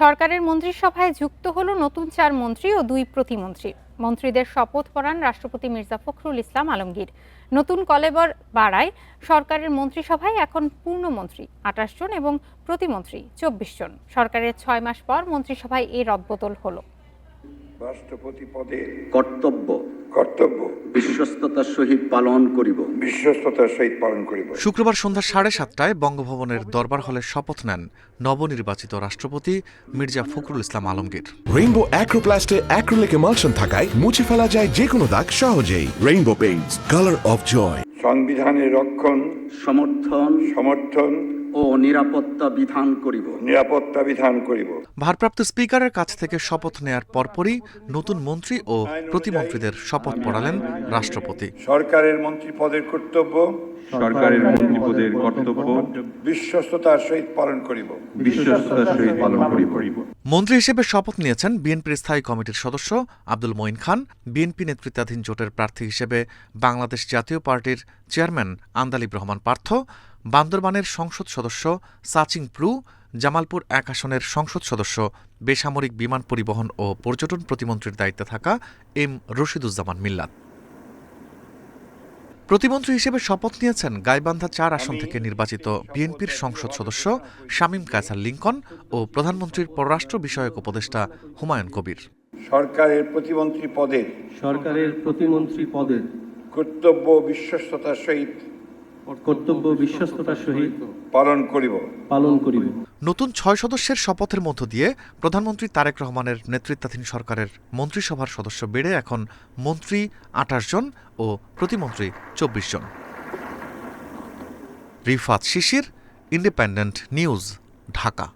সরকারের মন্ত্রিসভায় যুক্ত হলো নতুন ৪ মন্ত্রী ও ২ প্রতিমন্ত্রী। মন্ত্রীদের শপথ পড়ান রাষ্ট্রপতি মির্জা ফখরুল ইসলাম আলমগীর। নতুন কলেবর বাড়ায় সরকারের মন্ত্রিসভায় এখন পূর্ণমন্ত্রী ২৮ জন এবং প্রতিমন্ত্রী ২৪ জন। সরকারের ৬ মাস পর মন্ত্রিসভায় এই রদবদল হলো। রাষ্ট্রপতি পদে কর্তব্য বিশ্বস্ততার সহিত পালন করিব। শুক্রবার সন্ধ্যা 7:30টায় বঙ্গভবনের দরবার হলে শপথ নেন নবনির্বাচিত রাষ্ট্রপতি মির্জা ফখরুল ইসলাম আলমগীর। রেইনবো অ্যাক্রোপ্লাস্টে অ্যাক্রিলিক এমালশন থাকায় মুছে ফেলা যায় যে কোনো দাগ সহজেই। Rainbow paints, colour of joy. সংবিধানের রক্ষণ, সমর্থন ও নিরাপত্তা বিধান করিব। ভারপ্রাপ্ত স্পিকারের কাছ থেকে শপথ নেয়ার পরপরই নতুন মন্ত্রী ও প্রতিমন্ত্রীদের শপথ পড়ালেন রাষ্ট্রপতি। সরকারের মন্ত্রী পদের কর্তব্য বিশ্বস্ততার সহিত পালন করিব। মন্ত্রী হিসেবে শপথ নিয়েছেন বিএনপির স্থায়ী কমিটির সদস্য আব্দুল মঈন খান, বিএনপি নেতৃত্বাধীন জোটের প্রার্থী হিসেবে বাংলাদেশ জাতীয় পার্টির চেয়ারম্যান আন্দালিব রহমান পার্থ, বান্দরবানের সংসদ সদস্য সাচিং প্রু, জামালপুর ১ আসনের সংসদ সদস্য বেসামরিক বিমান পরিবহন ও পর্যটন প্রতিমন্ত্রীর দায়িত্বে থাকা এম রশিদুজ্জামান মিল্লাত। প্রতিমন্ত্রী হিসেবে শপথ নিয়েছেন গাইবান্ধা ৪ আসন থেকে নির্বাচিত বিএনপির সংসদ সদস্য শামীম কায়সার লিংকন ও প্রধানমন্ত্রীর পররাষ্ট্র বিষয়ক উপদেষ্টা হুমায়ুন কবির। সরকারের প্রতিমন্ত্রী পদের কর্তব্য বিশ্বস্ততার সহিত পালন করিব। নতুন ৬ সদস্যের শপথের মধ্য দিয়ে প্রধানমন্ত্রী তারেক রহমানের নেতৃত্বাধীন সরকারের মন্ত্রিসভার সদস্য বেড়ে এখন মন্ত্রী ২৮ জন ও প্রতিমন্ত্রী ২৪ জন। রিফাত শিশির, ইন্ডিপেন্ডেন্ট নিউজ, ঢাকা।